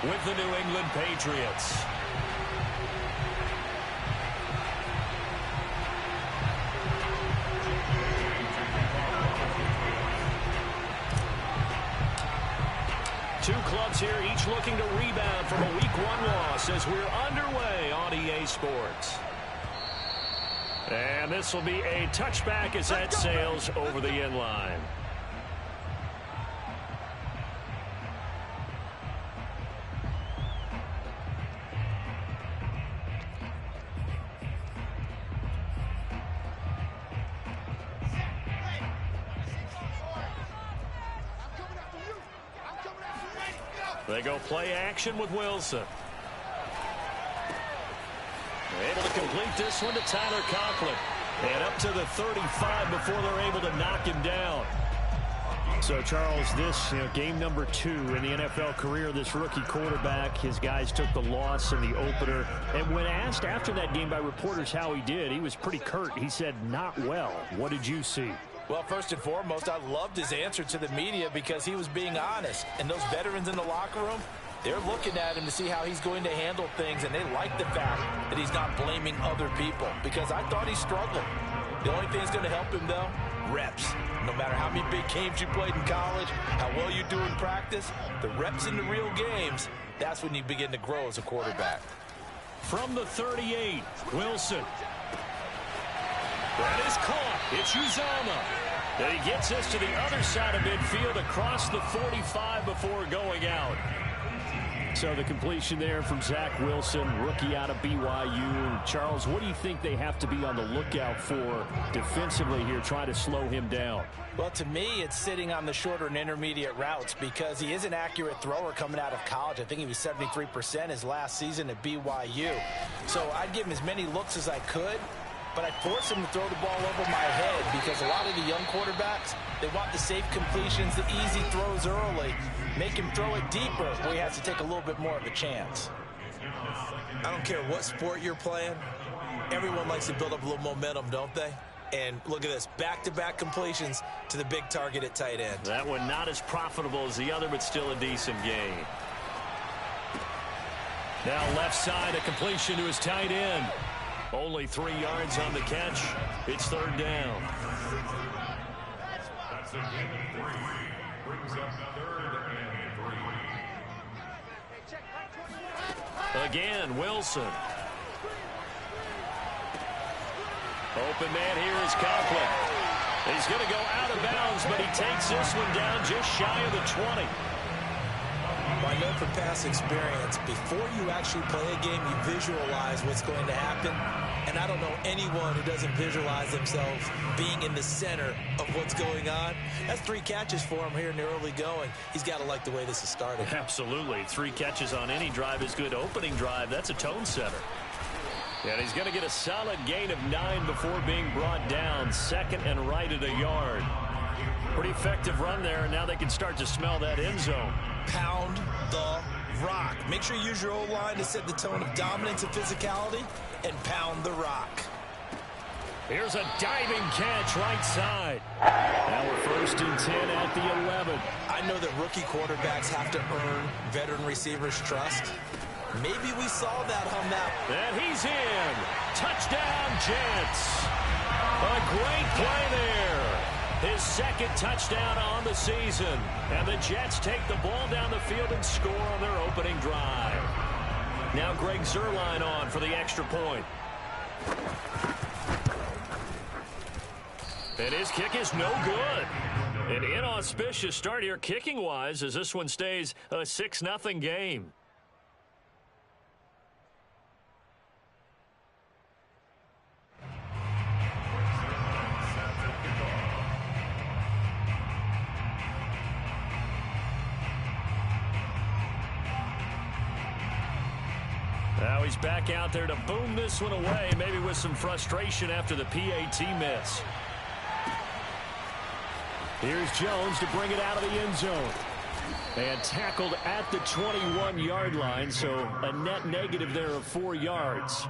with the New England Patriots. Two clubs here, each looking to rebound from a Week 1 loss as we're underway on EA Sports. And this will be a touchback as that sails over the end line. They go play action with Wilson. They're able to complete this one to Tyler Conklin. And up to the 35 before they're able to knock him down. So, Charles, this game number 2 in the NFL career, this rookie quarterback, his guys took the loss in the opener. And when asked after that game by reporters how he did, he was pretty curt. He said, not well. What did you see? Well, first and foremost, I loved his answer to the media because he was being honest. And those veterans in the locker room, they're looking at him to see how he's going to handle things, and they like the fact that he's not blaming other people because I thought he struggled. The only thing that's going to help him, though, reps. No matter how many big games you played in college, how well you do in practice, the reps in the real games, that's when you begin to grow as a quarterback. From the 38, Wilson. That is caught. It's Uzomah. And he gets us to the other side of midfield across the 45 before going out. So the completion there from Zach Wilson, rookie out of BYU. Charles, what do you think they have to be on the lookout for defensively here, trying to slow him down? Well, to me, it's sitting on the shorter and intermediate routes because he is an accurate thrower coming out of college. I think he was 73% his last season at BYU. So I'd give him as many looks as I could, but I'd force him to throw the ball over my head because a lot of the young quarterbacks, they want the safe completions, the easy throws early. Make him throw it deeper where he has to take a little bit more of a chance. I don't care what sport you're playing. Everyone likes to build up a little momentum, don't they? And look at this, back-to-back completions to the big target at tight end. That one not as profitable as the other, but still a decent gain. Now left side, a completion to his tight end. Only 3 yards on the catch. It's third down. That's a gain of 3. Brings up third and 3. Again, Wilson. Open man here is Conklin. He's going to go out of bounds, but he takes this one down just shy of the 20. I know from past experience, before you actually play a game, you visualize what's going to happen. And I don't know anyone who doesn't visualize themselves being in the center of what's going on. That's 3 catches for him here in the early going. He's got to like the way this is starting. Absolutely. 3 catches on any drive is good. Opening drive, that's a tone setter. And he's going to get a solid gain of 9 before being brought down. Second and right at a yard. Pretty effective run there, and now they can start to smell that end zone. Pound the rock. Make sure you use your O-line to set the tone of dominance and physicality, and pound the rock. Here's a diving catch right side. Now we're first and 10 at the 11. I know that rookie quarterbacks have to earn veteran receivers' trust. Maybe we saw that on that. And he's in. Touchdown, Jets. A great play there. His second touchdown on the season. And the Jets take the ball down the field and score on their opening drive. Now Greg Zuerlein on for the extra point. And his kick is no good. An inauspicious start here kicking-wise as this one stays a 6-0 game. Now he's back out there to boom this one away, maybe with some frustration after the PAT miss. Here's Jones to bring it out of the end zone. And tackled at the 21-yard line, so a net negative there of 4 yards.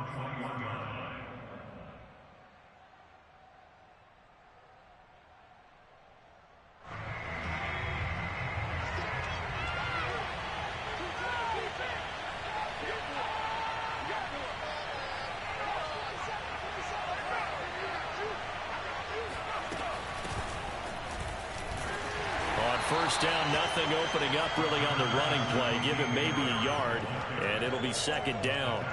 first down, nothing opening up really on the running play. Give him maybe a yard, and it'll be second down.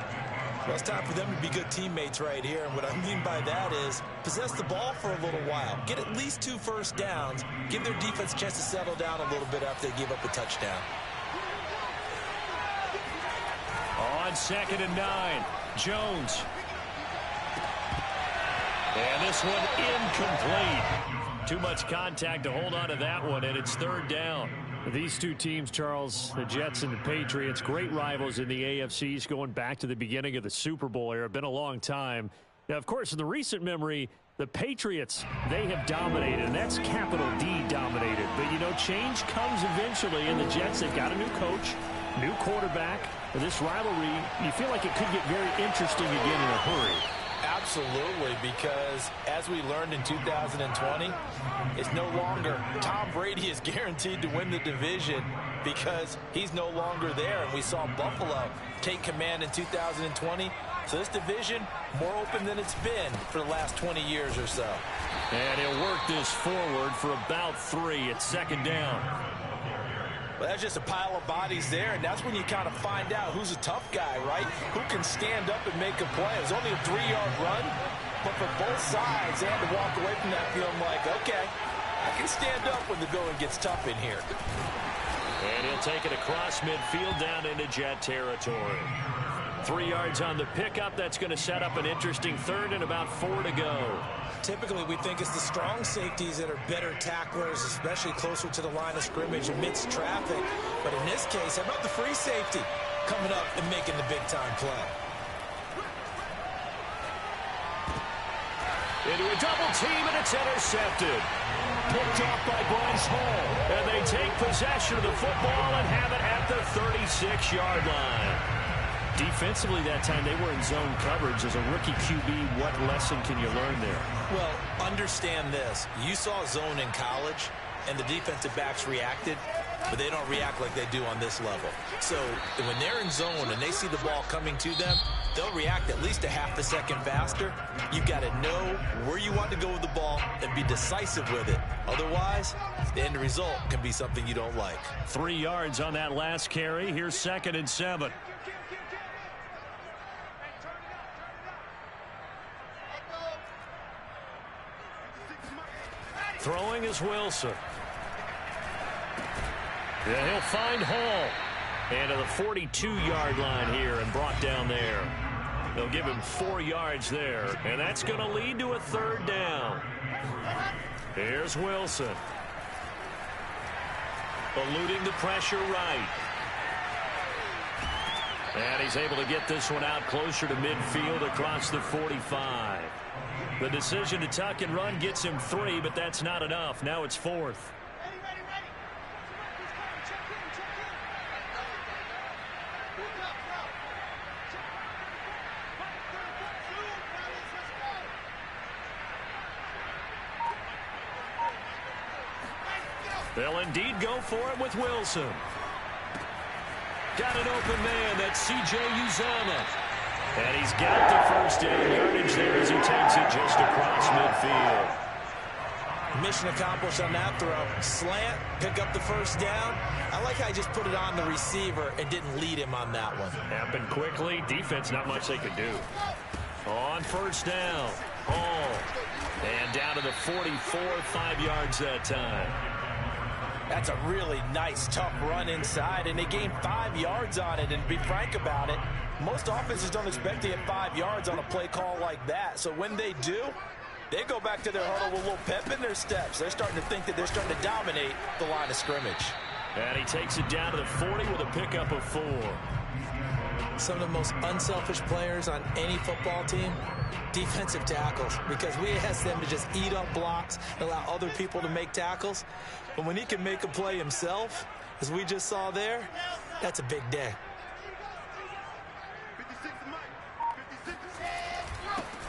Well, it's time for them to be good teammates right here. And what I mean by that is possess the ball for a little while. Get at least 2 first downs. Give their defense a chance to settle down a little bit after they give up a touchdown. On 2nd and 9, Jones. And this one incomplete. Too much contact to hold on to that one, and it's 3rd down. These two teams, Charles, the Jets and the Patriots, great rivals in the AFCs going back to the beginning of the Super Bowl era. Been a long time. Now, of course, in the recent memory, the Patriots, they have dominated, and that's capital D dominated. But, you know, change comes eventually, and the Jets, they've got a new coach, new quarterback. This rivalry, you feel like it could get very interesting again in a hurry. Absolutely, because as we learned in 2020, it's no longer Tom Brady is guaranteed to win the division because he's no longer there. And we saw Buffalo take command in 2020. So this division, more open than it's been for the last 20 years or so. And he'll work this forward for about 3. It's 2nd down. Well, that's just a pile of bodies there, and that's when you kind of find out who's a tough guy, right? Who can stand up and make a play. It was only a 3-yard run, but for both sides, they had to walk away from that feeling like, okay, I can stand up when the going gets tough in here. And he'll take it across midfield down into Jet territory. 3 yards on the pickup. That's going to set up an interesting 3rd and about 4 to go. Typically, we think it's the strong safeties that are better tacklers, especially closer to the line of scrimmage amidst traffic. But in this case, how about the free safety coming up and making the big-time play? Into a double team, and it's intercepted. Picked off by Bryce Hall. And they take possession of the football and have it at the 36-yard line. Defensively that time, they were in zone coverage. As a rookie QB, what lesson can you learn there? Well, understand this. You saw zone in college, and the defensive backs reacted, but they don't react like they do on this level. So when they're in zone and they see the ball coming to them, they'll react at least a half a second faster. You've got to know where you want to go with the ball and be decisive with it. Otherwise, the end result can be something you don't like. 3 yards on that last carry. Here's 2nd and 7. Throwing is Wilson. Yeah, he'll find Hall. And to the 42-yard line here and brought down there. They'll give him 4 yards there. And that's going to lead to a 3rd down. Here's Wilson. Eluding the pressure right. And he's able to get this one out closer to midfield across the 45. The decision to tuck and run gets him 3, but that's not enough. Now it's 4th. They'll indeed go for it with Wilson. Got an open man. That's C.J. Uzomah. And he's got the first down yardage there as he takes it just across midfield. Mission accomplished on that throw. Slant, pick up the first down. I like how he just put it on the receiver and didn't lead him on that one. Happened quickly. Defense, not much they could do. On first down, Hall. And down to the 44, 5 yards that time. That's a really nice, tough run inside, and they gained 5 yards on it. And to be frank about it, most offenses don't expect to get 5 yards on a play call like that. So when they do, they go back to their huddle with a little pep in their steps. They're starting to think that they're starting to dominate the line of scrimmage. And he takes it down to the 40 with a pickup of 4. Some of the most unselfish players on any football team, defensive tackles, because we ask them to just eat up blocks, allow other people to make tackles. But when he can make a play himself, as we just saw there, that's a big day.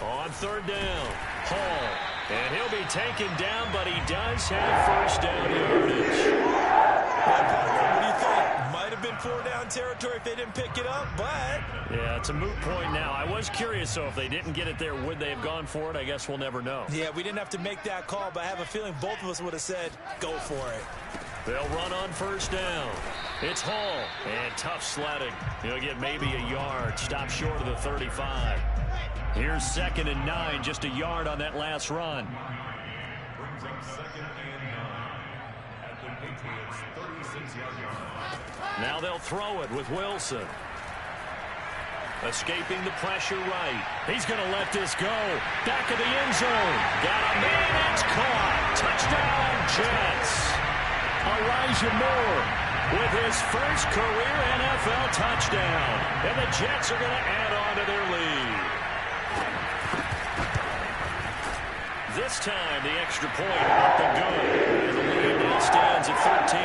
On third down, Hall. And he'll be taken down, but he does have first down yardage. What do you think? Might have been 4 down territory if they didn't pick it up, but... Yeah, it's a moot point now. I was curious, so if they didn't get it there, would they have gone for it? I guess we'll never know. Yeah, we didn't have to make that call, but I have a feeling both of us would have said, go for it. They'll run on first down. It's Hall, and tough sledding. He'll get maybe a yard, stop short of the 35. Here's 2nd and 9, just a yard on that last run. Brings up 2nd and 9 at the Patriots' 36-yard line. Now they'll throw it with Wilson. Escaping the pressure right. He's going to let this go. Back of the end zone. Got a man. It's caught. Touchdown, Jets. Elijah Moore with his first career NFL touchdown. And the Jets are going to add on to their lead. This time, the extra point up and good. And the lead now stands at 13.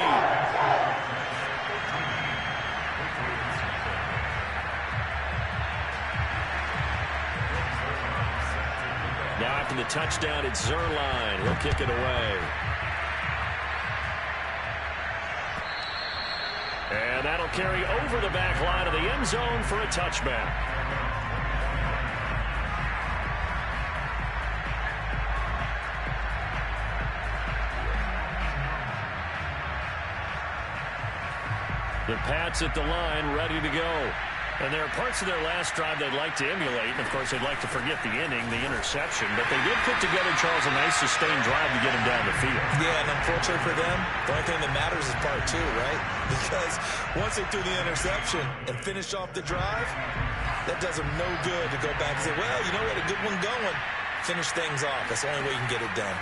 Now after the touchdown, it's Zuerlein. He'll kick it away. And that'll carry over the back line of the end zone for a touchback. The Pats at the line, ready to go. And there are parts of their last drive they'd like to emulate. And, of course, they'd like to forget the inning, the interception. But they did put together, Charles, a nice sustained drive to get him down the field. Yeah, and unfortunately for them, the only thing that matters is part 2, right? Because once they threw the interception and finished off the drive, that does them no good to go back and say, well, you know what, a good one going. Finish things off. That's the only way you can get it done.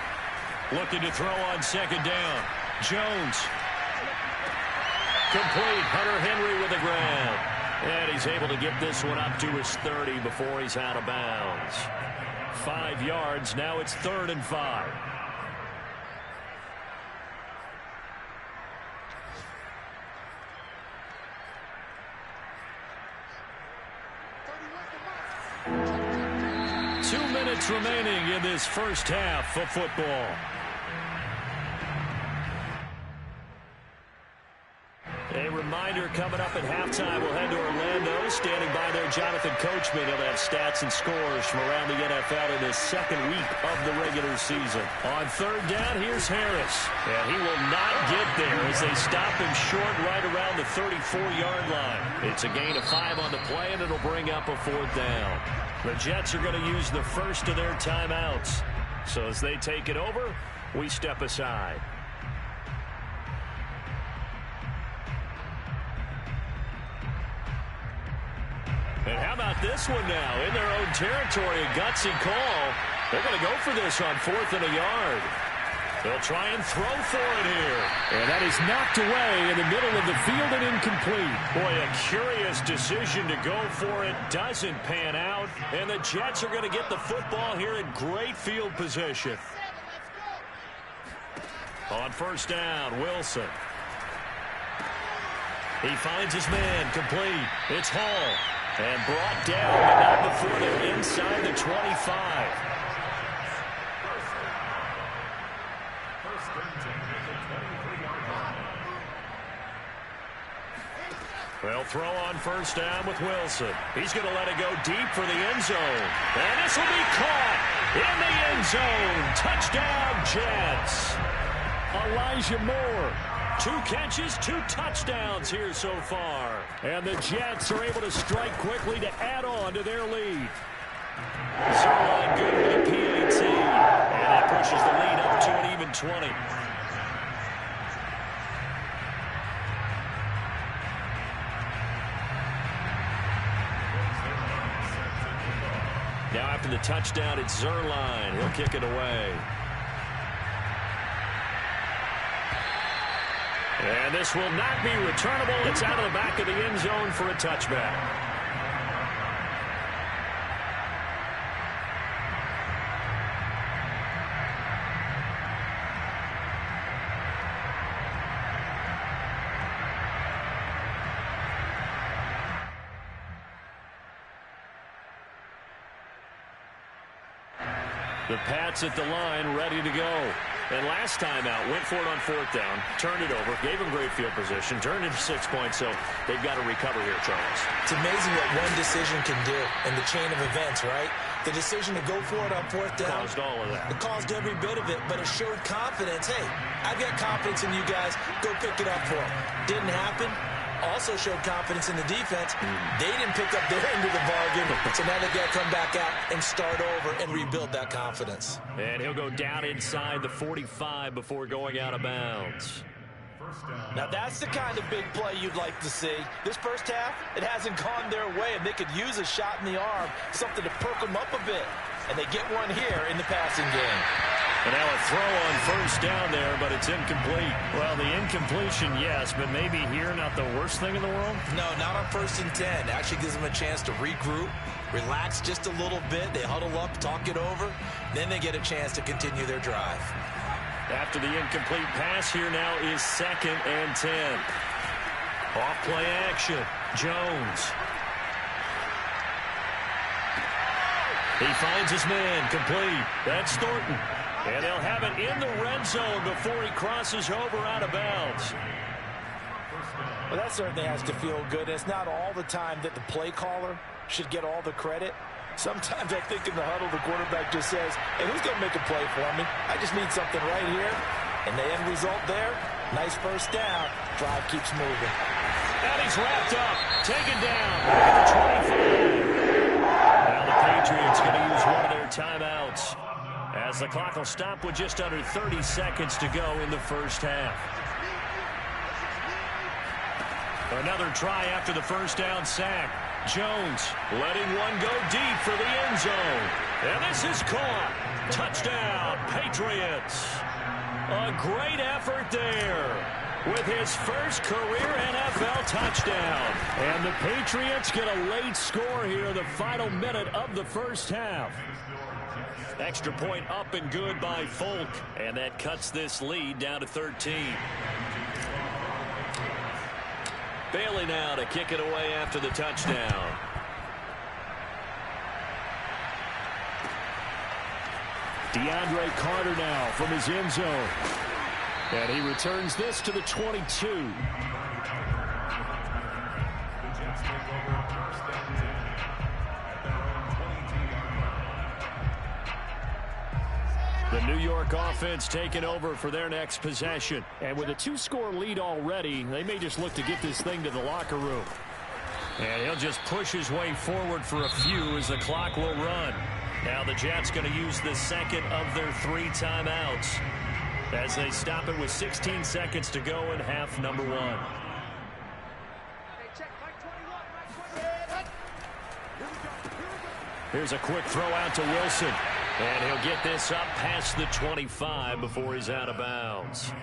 Looking to throw on 2nd down. Jones. Complete. Hunter Henry with the grab. And he's able to get this one up to his 30 before he's out of bounds. 5 yards. Now it's 3rd and 5. Two minutes remaining in this first half of football. A reminder coming up at halftime, we'll head to Orlando. Standing by there, Jonathan Coachman. He'll have stats and scores from around the NFL in his 2nd week of the regular season. On 3rd down, here's Harris. And he will not get there as they stop him short right around the 34-yard line. It's a gain of 5 on the play, and it'll bring up a 4th down. The Jets are going to use the first of their timeouts. So as they take it over, we step aside. And how about this one now? In their own territory, a gutsy call. They're going to go for this on 4th and a yard. They'll try and throw for it here. And that is knocked away in the middle of the field and incomplete. Boy, a curious decision to go for it. Doesn't pan out. And the Jets are going to get the football here in great field position. On 1st down, Wilson. He finds his man, complete. It's Hall. And brought down, but not before they're inside the 25. They'll throw on 1st down with Wilson. He's going to let it go deep for the end zone. And this will be caught in the end zone. Touchdown, Jets. Elijah Moore. 2 catches, 2 touchdowns here so far. And the Jets are able to strike quickly to add on to their lead. Zuerlein good with a PAT. And that pushes the lead up to an even 20. Now after the touchdown, it's Zuerlein. He'll kick it away. And this will not be returnable. It's out of the back of the end zone for a touchback. The Pats at the line, ready to go. And last time out, went for it on 4th down, turned it over, gave them great field position, turned into 6 points, so they've got to recover here, Charles. It's amazing what one decision can do in the chain of events, right? The decision to go for it on 4th down. Caused all of that. It caused every bit of it, but it showed confidence. Hey, I've got confidence in you guys. Go pick it up for them. Didn't happen. Also showed confidence in the defense. They didn't pick up their end of the bargain, so now they've got to come back out and start over and rebuild that confidence. And he'll go down inside the 45 before going out of bounds. Now that's the kind of big play you'd like to see. This first half, it hasn't gone their way, and they could use a shot in the arm, something to perk them up a bit. And they get one here in the passing game. And now a throw on 1st down there, but it's incomplete. Well, the incompletion, yes, but maybe here not the worst thing in the world? No, not on 1st and 10. Actually gives them a chance to regroup, relax just a little bit. They huddle up, talk it over. Then they get a chance to continue their drive. After the incomplete pass, here now is 2nd and 10. Off play action. Jones. He finds his man, complete. That's Thornton. And they'll have it in the red zone before he crosses over out of bounds. Well, that certainly has to feel good. It's not all the time that the play caller should get all the credit. Sometimes I think in the huddle, the quarterback just says, hey, who's going to make a play for me? I just need something right here. And the end result there, nice 1st down. Drive keeps moving. And he's wrapped up, taken down, back at the 25. Now the Patriots going to use one of their timeouts, as the clock will stop with just under 30 seconds to go in the first half. Another try after the 1st down sack. Jones letting one go deep for the end zone. And this is caught. Touchdown, Patriots. A great effort there with his first career NFL touchdown. And the Patriots get a late score here, the final minute of the first half. Extra point up and good by Folk, and that cuts this lead down to 13. Bailey now to kick it away after the touchdown. DeAndre Carter now from his end zone. And he returns this to the 22. The New York offense taking over for their next possession. And with a 2-score lead already, they may just look to get this thing to the locker room. And he'll just push his way forward for a few as the clock will run. Now the Jets going to use the 2nd of their 3 timeouts as they stop it with 16 seconds to go in half number 1. Here's a quick throw out to Wilson. And he'll get this up past the 25 before he's out of bounds.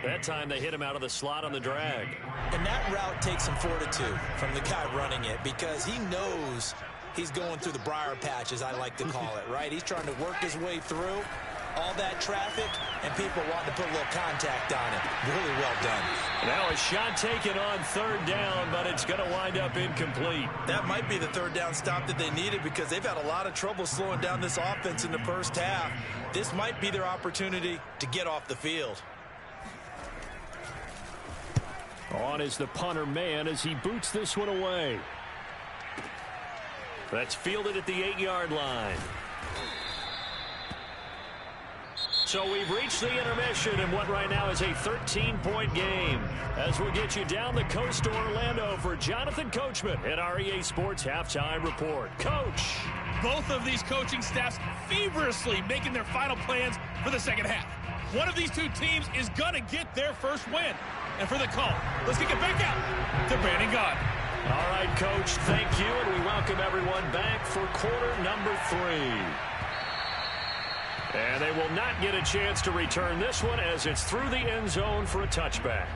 That time they hit him out of the slot on the drag. And that route takes some fortitude from the guy running it, because he knows he's going through the briar patch, as I like to call it, right? He's trying to work his way through all that traffic and people wanting to put a little contact on it. Really well done. Now a shot taken on 3rd down, but it's going to wind up incomplete. That might be the 3rd down stop that they needed, because they've had a lot of trouble slowing down this offense in the first half. This might be their opportunity to get off the field. On is the punter man as he boots this one away. That's fielded at the 8-yard line. So we've reached the intermission in what right now is a 13-point game, as we get you down the coast to Orlando for Jonathan Coachman at our EA Sports Halftime Report. Coach. Both of these coaching staffs feverishly making their final plans for the second half. One of these two teams is going to get their first win. And for the call, let's kick it back out to Brandon Gaudin. All right, Coach, thank you, and we welcome everyone back for quarter number 3. And they will not get a chance to return this one as it's through the end zone for a touchback.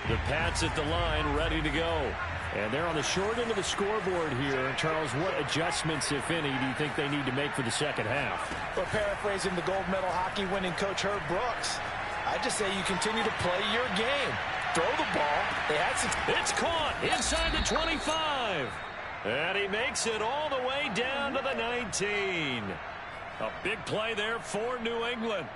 The Pats at the line, ready to go. And they're on the short end of the scoreboard here. Charles, what adjustments, if any, do you think they need to make for the second half? Well, paraphrasing the gold medal hockey winning coach Herb Brooks, I just say you continue to play your game. throw the ball. They had some... It's caught inside the 25. And he makes it all the way down to the 19. A big play there for New England.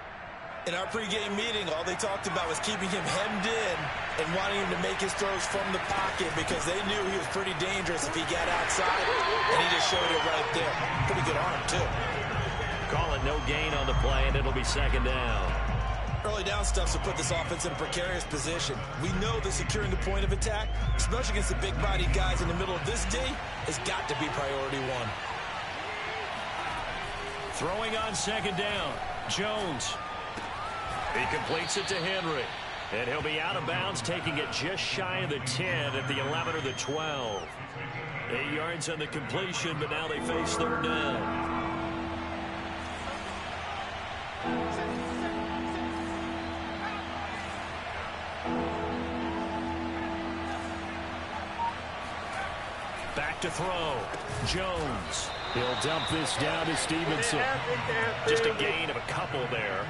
In our pregame meeting, all they talked about was keeping him hemmed in and wanting him to make his throws from the pocket because they knew he was pretty dangerous if he got outside, and he just showed it right there. Pretty good arm, too. Call it no gain on the play, and it'll be second down. Early down stuff to put this offense in a precarious position. We know that securing the point of attack, especially against the big-bodied guys in the middle of this D, has got to be priority one. Throwing on second down, Jones. He completes it to Henry. And he'll be out of bounds, taking it just shy of the 10 at the 11 or the 12. 8 yards on the completion, but now they face third down. Back to throw. Jones. He'll dump this down to Stevenson. Just a gain of a couple there.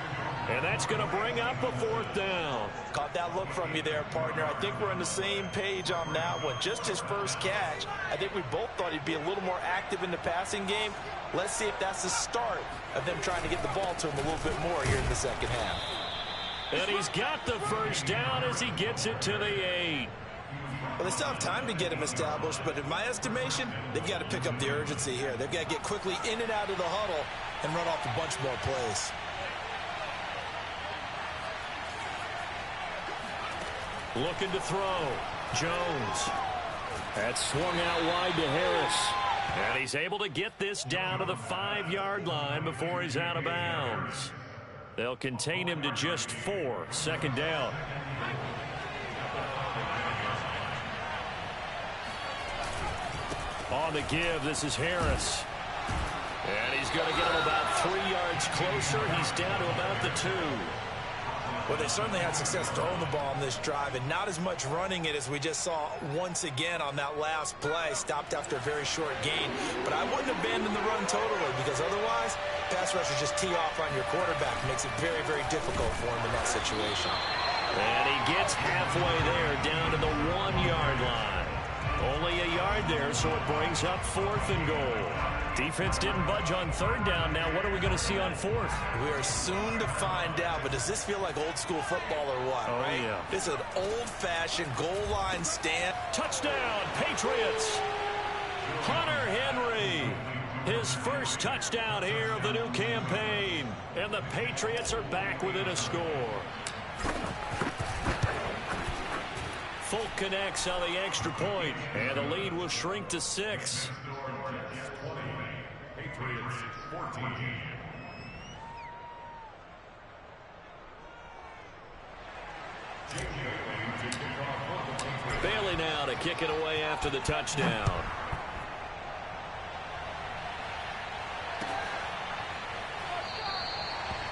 And that's going to bring up a fourth down. Caught that look from you there, partner. I think we're on the same page on that one. Just his first catch. I think we both thought he'd be a little more active in the passing game. Let's see if that's the start of them trying to get the ball to him a little bit more here in the second half. And he's got the first down as he gets it to the 8. Well, they still have time to get him established, but in my estimation, they've got to pick up the urgency here. They've got to get quickly in and out of the huddle and run off a bunch more plays. Looking to throw. Jones. That's swung out wide to Harris. And he's able to get this down to the 5-yard line before he's out of bounds. They'll contain him to just 4. Second down. On the give, this is Harris. And he's going to get him about 3 yards closer. He's down to about the 2. Well, they certainly had success throwing the ball on this drive and not as much running it as we just saw once again on that last play. Stopped after a very short gain. But I wouldn't abandon the run totally because otherwise, pass rushers just tee off on your quarterback. Makes it very, very difficult for him in that situation. And he gets halfway there down to the 1-yard line. Only a yard there, so it brings up 4th and goal. Defense didn't budge on third down. Now what are we going to see on 4th? We are soon to find out, but does this feel like old school football or what? Oh, right? Yeah. This is an old-fashioned goal line stand. Touchdown, Patriots. Hunter Henry. His first touchdown here of the new campaign. And the Patriots are back within a score. Folk connects on the extra point, and the lead will shrink to 6. Patriots 14. Bailey now to kick it away after the touchdown.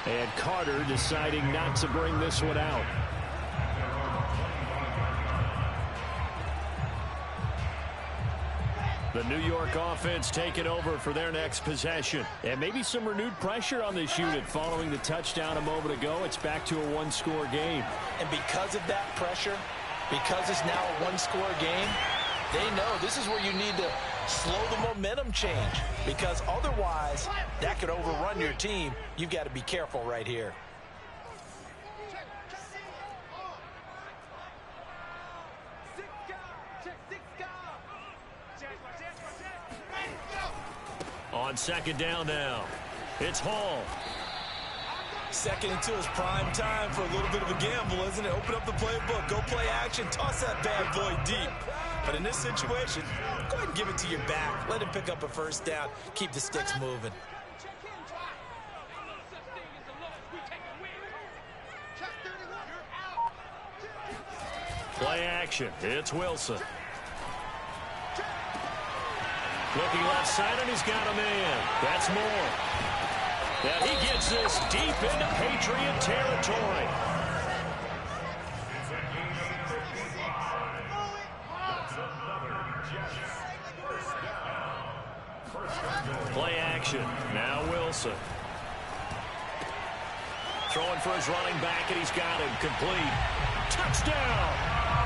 And Carter deciding not to bring this one out. The New York offense taking over for their next possession. And maybe some renewed pressure on this unit following the touchdown a moment ago. It's back to a 1-score game. And because of that pressure, because it's now a 1-score game, they know this is where you need to slow the momentum change. Because otherwise, that could overrun your team. You've got to be careful right here. On second down now, it's Hall. 2nd and 2 is prime time for a little bit of a gamble, isn't it? Open up the playbook, go play action, toss that bad boy deep. But in this situation, go ahead and give it to your back. Let him pick up a first down, keep the sticks moving. Play action, it's Wilson. Looking left side, and he's got a man. That's Moore. And he gets this deep into Patriot territory. Play action. Now Wilson. Throwing for his running back, and he's got him complete. Touchdown!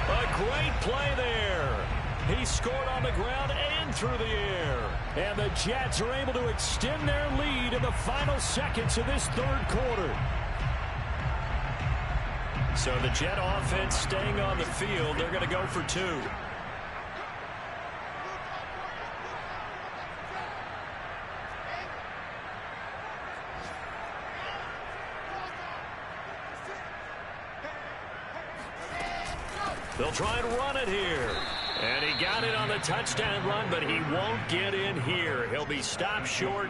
A great play there. He scored on the ground and through the air. And the Jets are able to extend their lead in the final seconds of this third quarter. So the Jet offense staying on the field. They're going to go for two. They'll try and run it here. And he got it on the touchdown run, but he won't get in here. He'll be stopped short,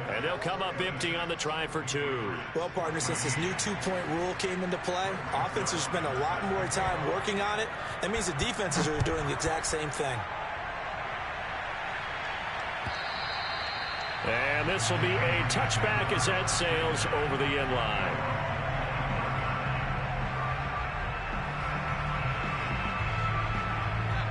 and they'll come up empty on the try for two. Well, partner, since this new two-point rule came into play, offenses spend a lot more time working on it. That means the defenses are doing the exact same thing. And this will be a touchback as that sails over the end line.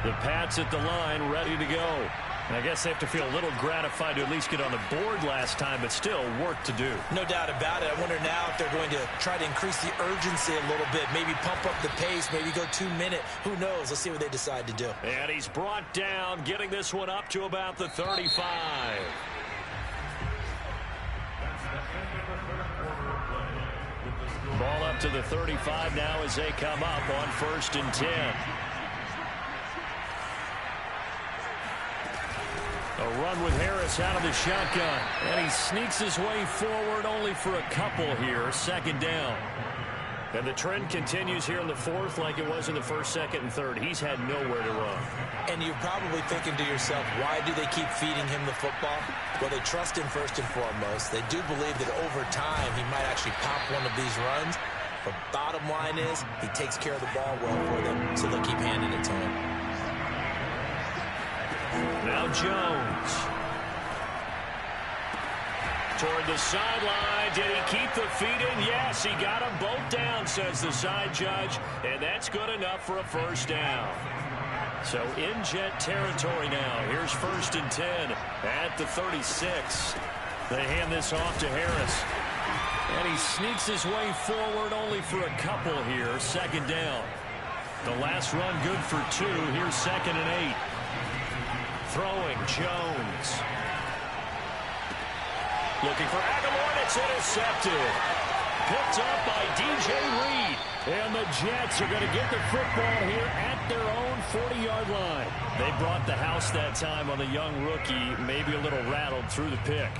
The Pats at the line, ready to go. And I guess they have to feel a little gratified to at least get on the board last time, but still work to do. No doubt about it. I wonder now if they're going to try to increase the urgency a little bit, maybe pump up the pace, maybe go 2 minute. Who knows? Let's see what they decide to do. And he's brought down, getting this one up to about the 35. Ball up to the 35 now as they come up on 1st and 10. A run with Harris out of the shotgun. And he sneaks his way forward only for a couple here. 2nd down. And the trend continues here in the 4th like it was in the 1st, 2nd, and 3rd. He's had nowhere to run. And you're probably thinking to yourself, why do they keep feeding him the football? Well, they trust him first and foremost. They do believe that over time he might actually pop one of these runs. But bottom line is he takes care of the ball well for them, so they'll keep handing it to him. Now Jones. Toward the sideline. Did he keep the feet in? Yes, he got them both down, says the side judge. And that's good enough for a 1st down. So in Jet territory now. Here's 1st and 10 at the 36. They hand this off to Harris. And he sneaks his way forward only for a couple here. 2nd down. The last run good for 2. Here's 2nd and 8. Throwing, Jones. Looking for Aguilar, and it's intercepted. Picked up by DJ Reed. And the Jets are going to get the football here at their own 40-yard line. They brought the house that time on the young rookie, maybe a little rattled through the pick.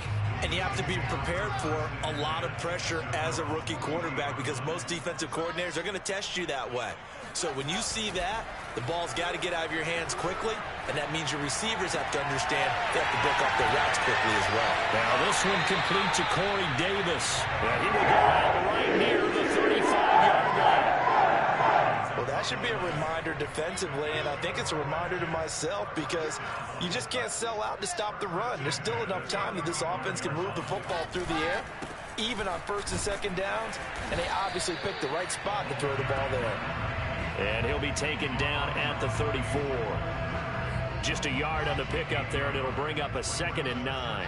And you have to be prepared for a lot of pressure as a rookie quarterback because most defensive coordinators are going to test you that way. So when you see that, the ball's got to get out of your hands quickly, and that means your receivers have to understand they have to break off their routes quickly as well. Now this one complete to Corey Davis. Yeah, he will go out right near the 35-yard line. Well, that should be a reminder defensively, and I think it's a reminder to myself because you just can't sell out to stop the run. There's still enough time that this offense can move the football through the air, even on 1st and 2nd downs, and they obviously picked the right spot to throw the ball there. And he'll be taken down at the 34. Just a yard on the pickup there, and it'll bring up a 2nd and 9.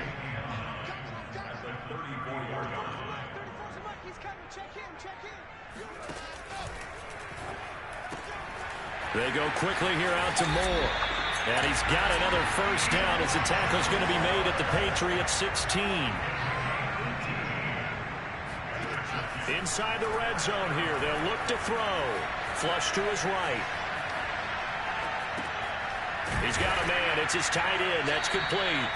They go quickly here out to Moore. And he's got another 1st down as the tackle's going to be made at the Patriots 16. Inside the red zone here. They'll look to throw. Flush to his right. He's got a man. It's his tight end. That's complete.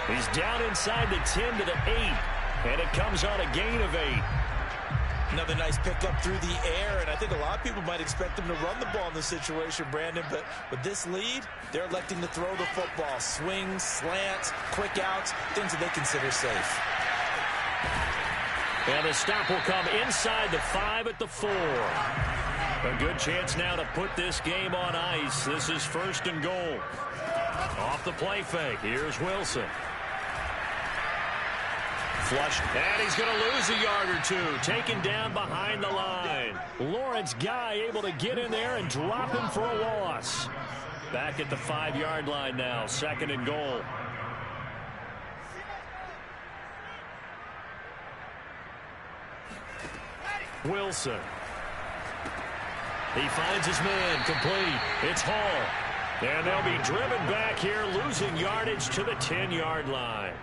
He's down inside the 10 to the 8. And it comes on a gain of 8. Another nice pickup through the air, and I think a lot of people might expect them to run the ball in this situation, Brandon, but with this lead, they're electing to throw the football. Swings, slants, quick outs, things that they consider safe. And the stop will come inside the 5 at the 4. A good chance now to put this game on ice. This is 1st and goal. Off the play fake. Here's Wilson. Flush, and he's going to lose a yard or 2. Taken down behind the line. Lawrence Guy able to get in there and drop him for a loss. Back at the 5-yard line now. 2nd and goal. Wilson. He finds his man, complete. It's Hall. And they'll be driven back here, losing yardage to the 10-yard line.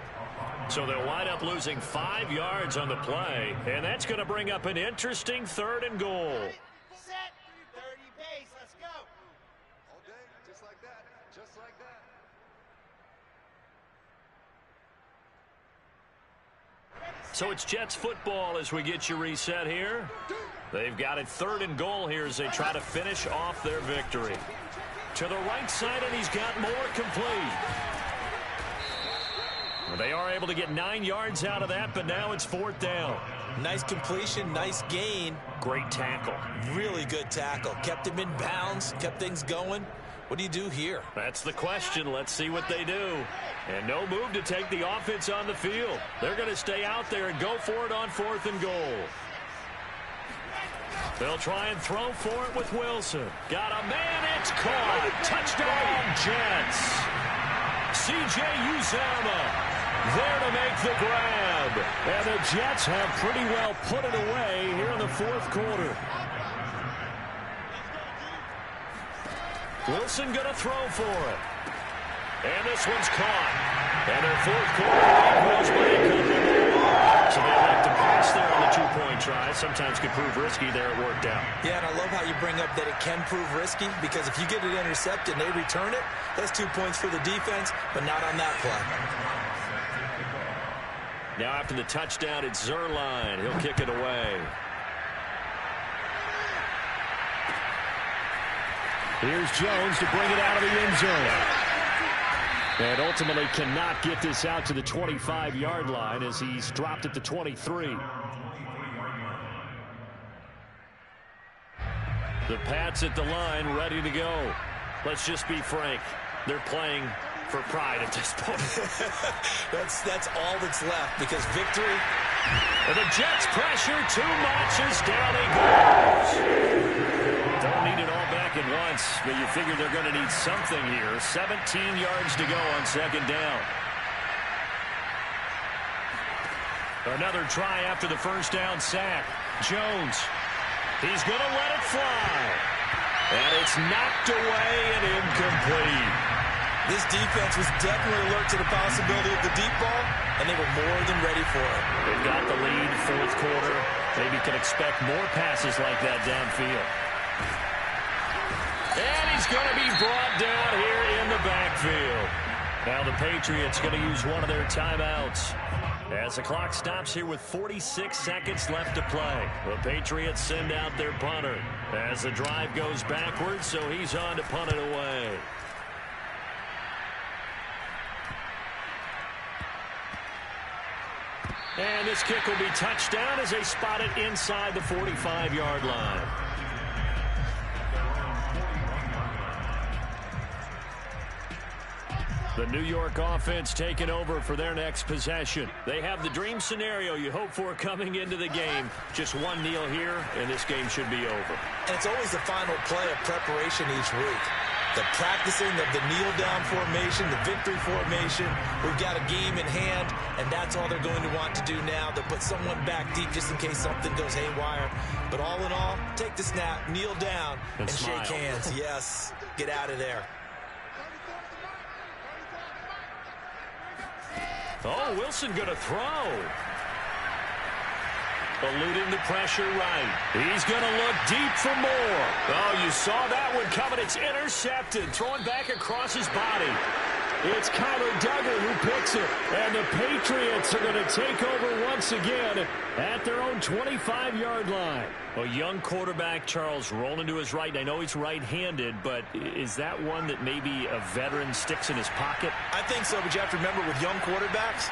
So they'll wind up losing 5 yards on the play, and that's going to bring up an interesting 3rd and goal. Set, 30 base, let's go. All day, just like that, just like that. So it's Jets football as we get you reset here. They've got it 3rd and goal here as they try to finish off their victory. To the right side, and he's got more complete. They are able to get 9 yards out of that, but now it's 4th down. Nice completion, nice gain. Great tackle. Really good tackle. Kept him in bounds, kept things going. What do you do here? That's the question. Let's see what they do. And no move to take the offense on the field. They're going to stay out there and go for it on 4th and goal. They'll try and throw for it with Wilson. Got a man, it's caught. Touchdown, Jets. C.J. Uzomah there to make the grab. And the Jets have pretty well put it away here in the 4th quarter. Wilson going to throw for it. And this one's caught. And their 4th quarter lead goes by a couple. So they like to pass there on the 2-point try. Sometimes could prove risky. There it worked out. Yeah, and I love how you bring up that it can prove risky, because if you get it intercepted and they return it, that's 2 points for the defense, but not on that play. Now after the touchdown, it's Zuerlein. He'll kick it away. Here's Jones to bring it out of the end zone. And ultimately cannot get this out to the 25-yard line as he's dropped at the 23. The Pats at the line, ready to go. Let's just be frank. They're playing for pride at this point. That's all that's left, because victory. And the Jets pressure too much as down he goes. Don't need it all back at once, but you figure they're going to need something here. 17 yards to go on 2nd down. Another try after the 1st down sack. Jones. He's going to let it fly. And it's knocked away and incomplete. This defense was definitely alert to the possibility of the deep ball, and they were more than ready for it. They've got the lead, 4th quarter. Maybe can expect more passes like that downfield. And he's going to be brought down here in the backfield. Now the Patriots going to use one of their timeouts. As the clock stops here with 46 seconds left to play. The Patriots send out their punter as the drive goes backwards, so he's on to punt it away. And this kick will be touchdown as they spot it inside the 45-yard line. The New York offense taking over for their next possession. They have the dream scenario you hope for coming into the game. Just one kneel here, and this game should be over. And it's always the final play of preparation each week. The practicing of the kneel-down formation, the victory formation. We've got a game in hand, and that's all they're going to want to do now. They'll put someone back deep just in case something goes haywire. But all in all, take the snap, kneel down, and shake hands. Yes, get out of there. Oh, Wilson going to throw. Eluding the pressure right. He's going to look deep for more. Oh, you saw that one coming. It's intercepted. Throwing back across his body. It's Kyler Duggar who picks it. And the Patriots are going to take over once again at their own 25-yard line. A young quarterback, Charles, rolling to his right. I know he's right-handed, but is that one that maybe a veteran sticks in his pocket? I think so, but you have to remember with young quarterbacks,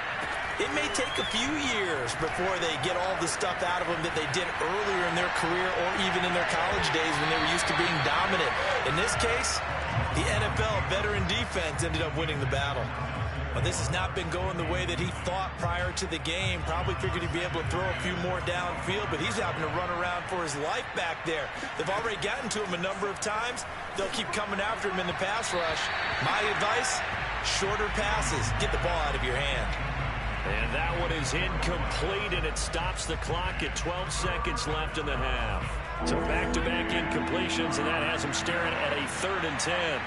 it may take a few years before they get all the stuff out of them that they did earlier in their career or even in their college days when they were used to being dominant. In this case, the NFL veteran defense ended up winning the battle. Well, this has not been going the way that he thought prior to the game. Probably figured he'd be able to throw a few more downfield, but he's having to run around for his life back there. They've already gotten to him a number of times. They'll keep coming after him in the pass rush. My advice, shorter passes. Get the ball out of your hand. And that one is incomplete, and it stops the clock at 12 seconds left in the half. So back-to-back incompletions, and that has him staring at a 3rd and 10.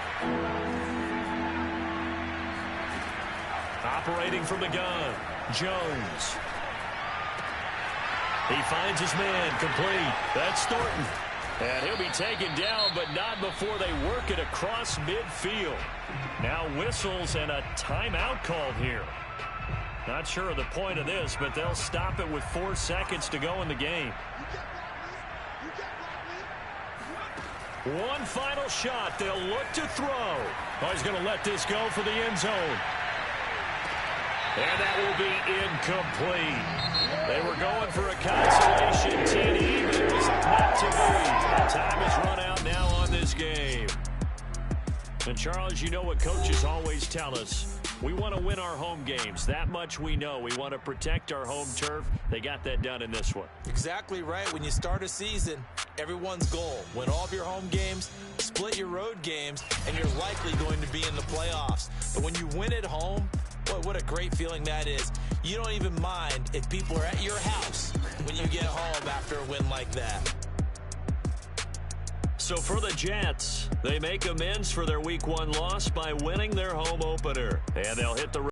Operating from the gun, Jones. He finds his man, complete. That's Thornton. And he'll be taken down, but not before they work it across midfield. Now whistles and a timeout called here. Not sure of the point of this, but they'll stop it with 4 seconds to go in the game. One final shot. They'll look to throw. Oh, he's going to let this go for the end zone. And that will be incomplete. They were going for a consolation TD, but it was not to be. Time is run out now on this game. And Charles, you know what coaches always tell us. We want to win our home games. That much we know. We want to protect our home turf. They got that done in this one. Exactly right. When you start a season, everyone's goal: win all of your home games, split your road games, and you're likely going to be in the playoffs. But when you win at home, boy, what a great feeling that is. You don't even mind if people are at your house when you get home after a win like that. So for the Jets, they make amends for their Week 1 loss by winning their home opener. And they'll hit the